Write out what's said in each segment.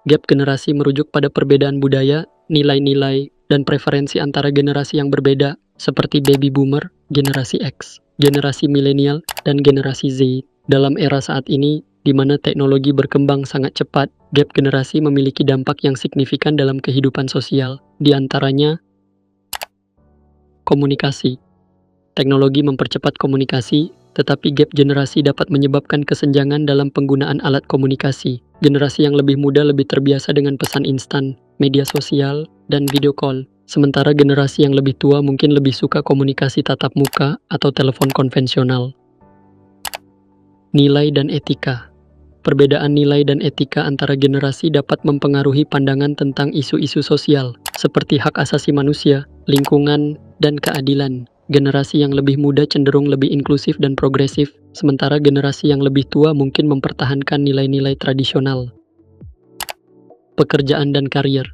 Gap generasi merujuk pada perbedaan budaya, nilai-nilai, dan preferensi antara generasi yang berbeda, seperti baby boomer, generasi X, generasi milenial, dan generasi Z. Dalam era saat ini, di mana teknologi berkembang sangat cepat, gap generasi memiliki dampak yang signifikan dalam kehidupan sosial. Di antaranya, komunikasi. Teknologi mempercepat komunikasi, tetapi gap generasi dapat menyebabkan kesenjangan dalam penggunaan alat komunikasi. Generasi yang lebih muda lebih terbiasa dengan pesan instan, media sosial, dan video call. Sementara generasi yang lebih tua mungkin lebih suka komunikasi tatap muka atau telepon konvensional. Nilai dan etika. Perbedaan nilai dan etika antara generasi dapat mempengaruhi pandangan tentang isu-isu sosial, seperti hak asasi manusia, lingkungan, dan keadilan. Generasi yang lebih muda cenderung lebih inklusif dan progresif, sementara generasi yang lebih tua mungkin mempertahankan nilai-nilai tradisional. Pekerjaan dan karir.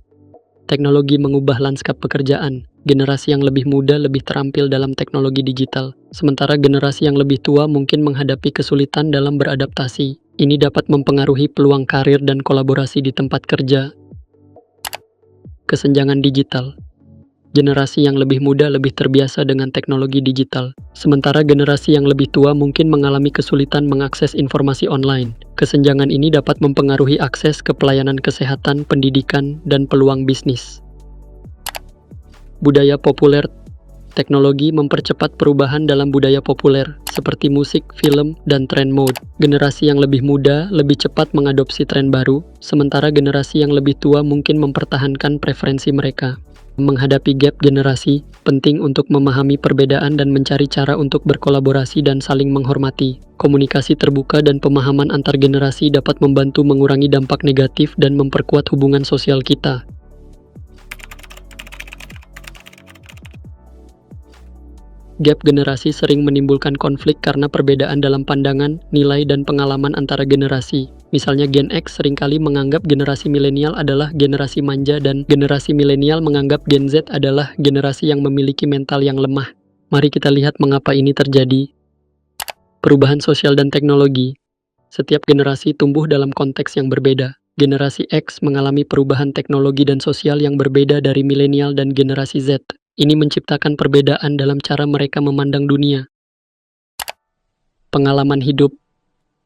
Teknologi mengubah lanskap pekerjaan. Generasi yang lebih muda lebih terampil dalam teknologi digital, sementara generasi yang lebih tua mungkin menghadapi kesulitan dalam beradaptasi. Ini dapat mempengaruhi peluang karir dan kolaborasi di tempat kerja. Kesenjangan digital. Generasi yang lebih muda lebih terbiasa dengan teknologi digital, sementara generasi yang lebih tua mungkin mengalami kesulitan mengakses informasi online. Kesenjangan ini dapat mempengaruhi akses ke pelayanan kesehatan, pendidikan, dan peluang bisnis. Budaya populer. Teknologi mempercepat perubahan dalam budaya populer, seperti musik, film, dan tren mode. Generasi yang lebih muda lebih cepat mengadopsi tren baru, sementara generasi yang lebih tua mungkin mempertahankan preferensi mereka. Menghadapi gap generasi, penting untuk memahami perbedaan dan mencari cara untuk berkolaborasi dan saling menghormati. Komunikasi terbuka dan pemahaman antar generasi dapat membantu mengurangi dampak negatif dan memperkuat hubungan sosial kita. Gap generasi sering menimbulkan konflik karena perbedaan dalam pandangan, nilai, dan pengalaman antara generasi. Misalnya Gen X seringkali menganggap generasi milenial adalah generasi manja dan generasi milenial menganggap Gen Z adalah generasi yang memiliki mental yang lemah. Mari kita lihat mengapa ini terjadi. Perubahan sosial dan teknologi. Setiap generasi tumbuh dalam konteks yang berbeda. Generasi X mengalami perubahan teknologi dan sosial yang berbeda dari milenial dan generasi Z. Ini menciptakan perbedaan dalam cara mereka memandang dunia. Pengalaman hidup.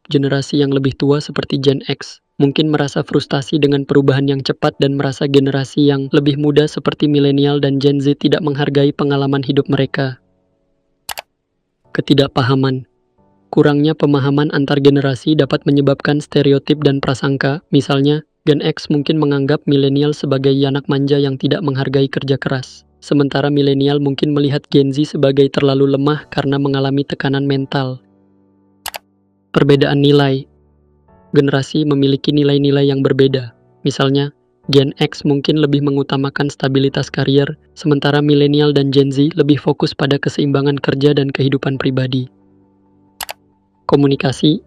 Generasi yang lebih tua seperti Gen X mungkin merasa frustasi dengan perubahan yang cepat dan merasa generasi yang lebih muda seperti milenial dan Gen Z tidak menghargai pengalaman hidup mereka. Ketidakpahaman. Kurangnya pemahaman antar generasi dapat menyebabkan stereotip dan prasangka. Misalnya, Gen X mungkin menganggap milenial sebagai anak manja yang tidak menghargai kerja keras. Sementara milenial mungkin melihat Gen Z sebagai terlalu lemah karena mengalami tekanan mental. Perbedaan nilai. Generasi memiliki nilai-nilai yang berbeda. Misalnya, Gen X mungkin lebih mengutamakan stabilitas karier, sementara milenial dan Gen Z lebih fokus pada keseimbangan kerja dan kehidupan pribadi. Komunikasi.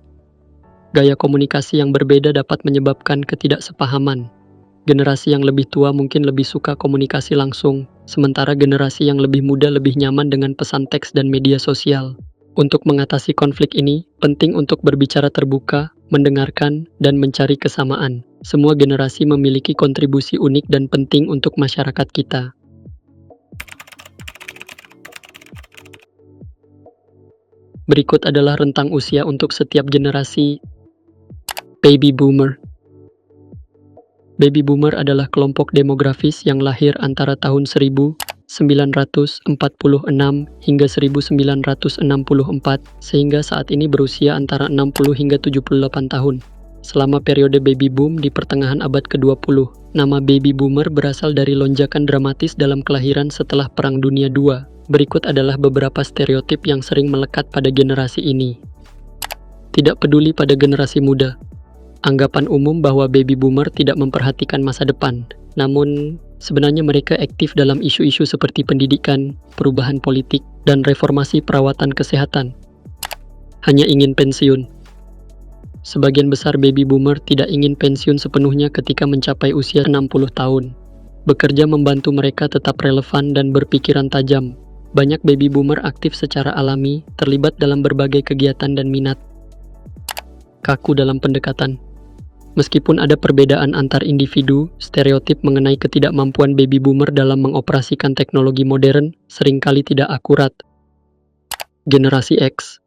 Gaya komunikasi yang berbeda dapat menyebabkan ketidaksepahaman. Generasi yang lebih tua mungkin lebih suka komunikasi langsung, sementara generasi yang lebih muda lebih nyaman dengan pesan teks dan media sosial. Untuk mengatasi konflik ini, penting untuk berbicara terbuka, mendengarkan, dan mencari kesamaan. Semua generasi memiliki kontribusi unik dan penting untuk masyarakat kita. Berikut adalah rentang usia untuk setiap generasi. Baby Boomer. Baby Boomer adalah kelompok demografis yang lahir antara tahun 1946 hingga 1964, sehingga saat ini berusia antara 60 hingga 78 tahun. Selama periode baby boom di pertengahan abad ke-20, nama Baby Boomer berasal dari lonjakan dramatis dalam kelahiran setelah Perang Dunia II. Berikut adalah beberapa stereotip yang sering melekat pada generasi ini. Tidak peduli pada generasi muda. Anggapan umum bahwa baby boomer tidak memperhatikan masa depan, namun sebenarnya mereka aktif dalam isu-isu seperti pendidikan, perubahan politik, dan reformasi perawatan kesehatan. Hanya ingin pensiun. Sebagian besar baby boomer tidak ingin pensiun sepenuhnya ketika mencapai usia 60 tahun. Bekerja membantu mereka tetap relevan dan berpikiran tajam. Banyak baby boomer aktif secara alami, terlibat dalam berbagai kegiatan dan minat. Kaku dalam pendekatan. Meskipun ada perbedaan antar individu, stereotip mengenai ketidakmampuan baby boomer dalam mengoperasikan teknologi modern seringkali tidak akurat. Generasi X,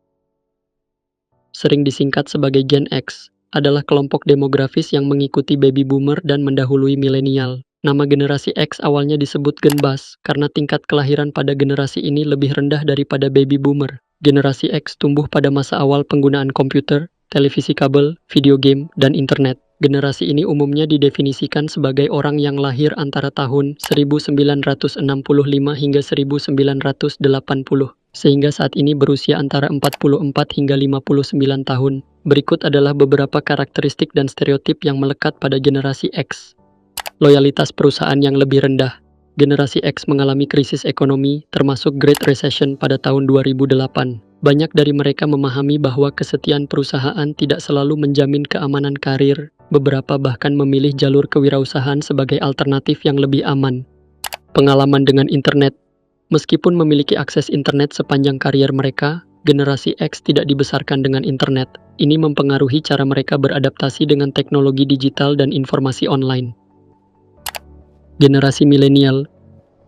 sering disingkat sebagai Gen X, adalah kelompok demografis yang mengikuti baby boomer dan mendahului milenial. Nama generasi X awalnya disebut Gen Bus karena tingkat kelahiran pada generasi ini lebih rendah daripada baby boomer. Generasi X tumbuh pada masa awal penggunaan komputer, televisi kabel, video game, dan internet. Generasi ini umumnya didefinisikan sebagai orang yang lahir antara tahun 1965 hingga 1980, sehingga saat ini berusia antara 44 hingga 59 tahun. Berikut adalah beberapa karakteristik dan stereotip yang melekat pada generasi X. Loyalitas perusahaan yang lebih rendah. Generasi X mengalami krisis ekonomi, termasuk Great Recession pada tahun 2008. Banyak dari mereka memahami bahwa kesetiaan perusahaan tidak selalu menjamin keamanan karir. Beberapa bahkan memilih jalur kewirausahaan sebagai alternatif yang lebih aman. Pengalaman dengan internet. Meskipun memiliki akses internet sepanjang karier mereka, generasi X tidak dibesarkan dengan internet. Ini mempengaruhi cara mereka beradaptasi dengan teknologi digital dan informasi online. Generasi milenial,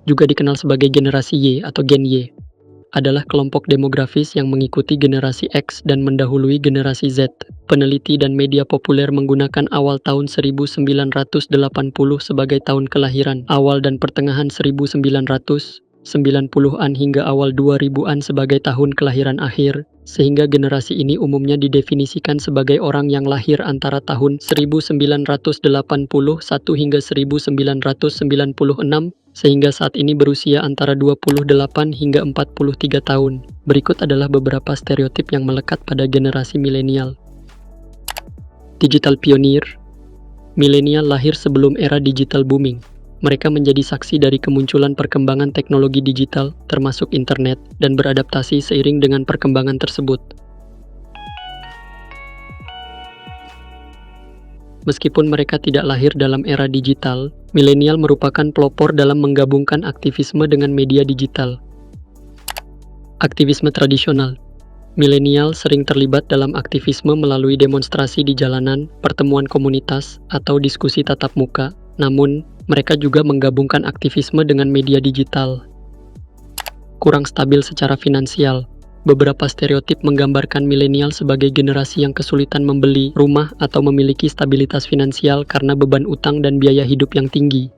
juga dikenal sebagai generasi Y atau Gen Y, adalah kelompok demografis yang mengikuti generasi X dan mendahului generasi Z. Peneliti dan media populer menggunakan awal tahun 1980 sebagai tahun kelahiran, awal dan pertengahan 1990-an hingga awal 2000-an sebagai tahun kelahiran akhir, sehingga generasi ini umumnya didefinisikan sebagai orang yang lahir antara tahun 1981 hingga 1996, sehingga saat ini berusia antara 28 hingga 43 tahun. Berikut adalah beberapa stereotip yang melekat pada generasi milenial. Digital pionir. Milenial lahir sebelum era digital booming. Mereka menjadi saksi dari kemunculan perkembangan teknologi digital, termasuk internet, dan beradaptasi seiring dengan perkembangan tersebut. Meskipun mereka tidak lahir dalam era digital, milenial merupakan pelopor dalam menggabungkan aktivisme dengan media digital. Aktivisme tradisional. Milenial sering terlibat dalam aktivisme melalui demonstrasi di jalanan, pertemuan komunitas, atau diskusi tatap muka. Namun, mereka juga menggabungkan aktivisme dengan media digital. Kurang stabil secara finansial. Beberapa stereotip menggambarkan milenial sebagai generasi yang kesulitan membeli rumah atau memiliki stabilitas finansial karena beban utang dan biaya hidup yang tinggi.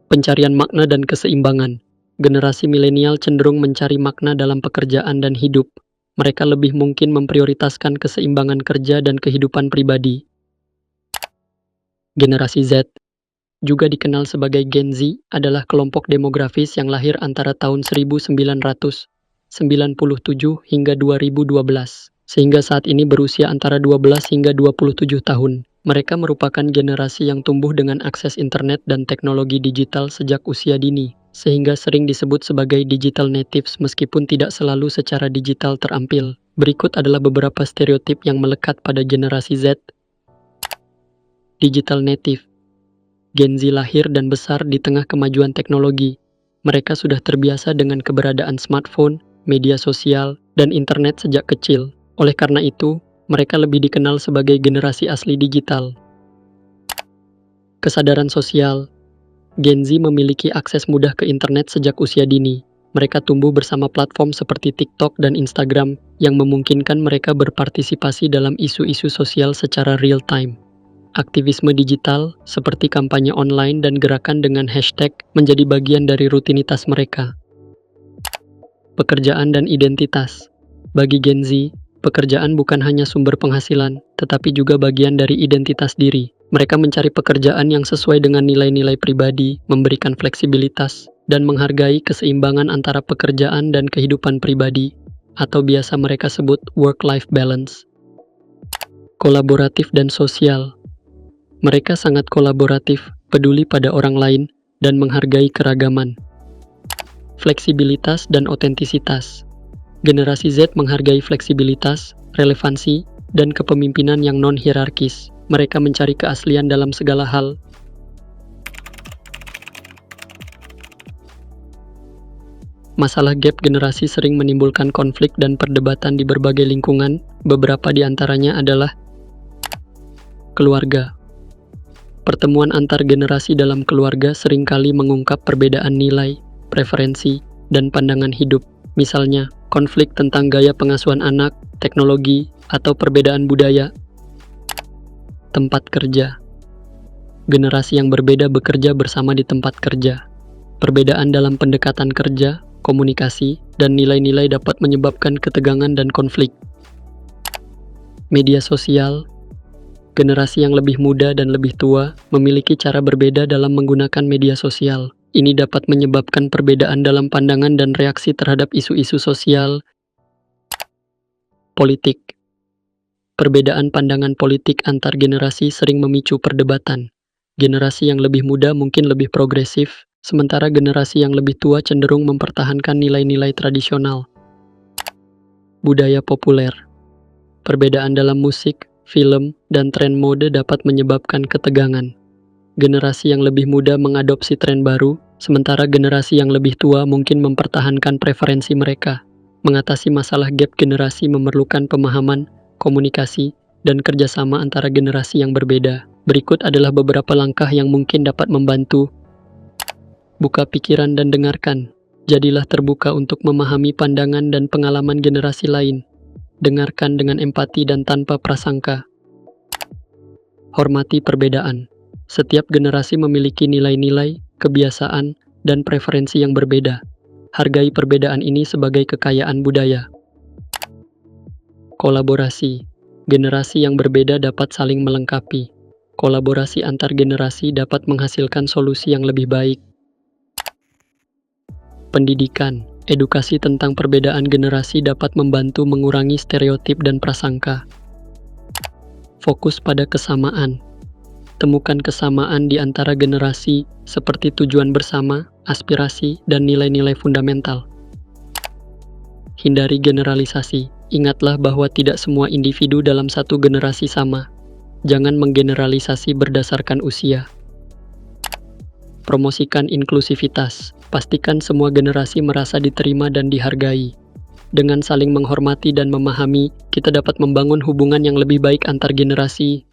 Pencarian makna dan keseimbangan. Generasi milenial cenderung mencari makna dalam pekerjaan dan hidup. Mereka lebih mungkin memprioritaskan keseimbangan kerja dan kehidupan pribadi. Generasi Z, juga dikenal sebagai Gen Z, adalah kelompok demografis yang lahir antara tahun 1997 hingga 2012, sehingga saat ini berusia antara 12 hingga 27 tahun. Mereka merupakan generasi yang tumbuh dengan akses internet dan teknologi digital sejak usia dini, sehingga sering disebut sebagai digital natives meskipun tidak selalu secara digital terampil. Berikut adalah beberapa stereotip yang melekat pada generasi Z. Digital native. Gen Z lahir dan besar di tengah kemajuan teknologi. Mereka sudah terbiasa dengan keberadaan smartphone, media sosial, dan internet sejak kecil. Oleh karena itu, mereka lebih dikenal sebagai generasi asli digital. Kesadaran sosial. Gen Z memiliki akses mudah ke internet sejak usia dini. Mereka tumbuh bersama platform seperti TikTok dan Instagram yang memungkinkan mereka berpartisipasi dalam isu-isu sosial secara real-time. Aktivisme digital, seperti kampanye online dan gerakan dengan hashtag, menjadi bagian dari rutinitas mereka. Pekerjaan dan identitas. Bagi Gen Z, pekerjaan bukan hanya sumber penghasilan, tetapi juga bagian dari identitas diri. Mereka mencari pekerjaan yang sesuai dengan nilai-nilai pribadi, memberikan fleksibilitas, dan menghargai keseimbangan antara pekerjaan dan kehidupan pribadi, atau biasa mereka sebut work-life balance. Kolaboratif dan sosial. Mereka sangat kolaboratif, peduli pada orang lain, dan menghargai keragaman. Fleksibilitas dan otentisitas. Generasi Z menghargai fleksibilitas, relevansi, dan kepemimpinan yang non-hierarkis. Mereka mencari keaslian dalam segala hal. Masalah gap generasi sering menimbulkan konflik dan perdebatan di berbagai lingkungan. Beberapa di antaranya adalah Keluarga. Pertemuan antar generasi dalam keluarga seringkali mengungkap perbedaan nilai, preferensi, dan pandangan hidup. Misalnya, konflik tentang gaya pengasuhan anak, teknologi, atau perbedaan budaya. Tempat kerja. Generasi yang berbeda bekerja bersama di tempat kerja. Perbedaan dalam pendekatan kerja, komunikasi, dan nilai-nilai dapat menyebabkan ketegangan dan konflik. Media sosial. Generasi yang lebih muda dan lebih tua memiliki cara berbeda dalam menggunakan media sosial. Ini dapat menyebabkan perbedaan dalam pandangan dan reaksi terhadap isu-isu sosial. Politik. Perbedaan pandangan politik antar generasi sering memicu perdebatan. Generasi yang lebih muda mungkin lebih progresif, sementara generasi yang lebih tua cenderung mempertahankan nilai-nilai tradisional. Budaya populer. Perbedaan dalam musik, film, dan tren mode dapat menyebabkan ketegangan. Generasi yang lebih muda mengadopsi tren baru, sementara generasi yang lebih tua mungkin mempertahankan preferensi mereka. Mengatasi masalah gap generasi memerlukan pemahaman, komunikasi, dan kerjasama antara generasi yang berbeda. Berikut adalah beberapa langkah yang mungkin dapat membantu. Buka pikiran dan dengarkan. Jadilah terbuka untuk memahami pandangan dan pengalaman generasi lain. Dengarkan dengan empati dan tanpa prasangka. Hormati perbedaan. Setiap generasi memiliki nilai-nilai, kebiasaan, dan preferensi yang berbeda. Hargai perbedaan ini sebagai kekayaan budaya. Kolaborasi. Generasi yang berbeda dapat saling melengkapi. Kolaborasi antar generasi dapat menghasilkan solusi yang lebih baik. Pendidikan. Edukasi tentang perbedaan generasi dapat membantu mengurangi stereotip dan prasangka. Fokus pada kesamaan. Temukan kesamaan di antara generasi, seperti tujuan bersama, aspirasi, dan nilai-nilai fundamental. Hindari generalisasi. Ingatlah bahwa tidak semua individu dalam satu generasi sama. Jangan menggeneralisasi berdasarkan usia. Promosikan inklusivitas. Pastikan semua generasi merasa diterima dan dihargai. Dengan saling menghormati dan memahami, kita dapat membangun hubungan yang lebih baik antar generasi.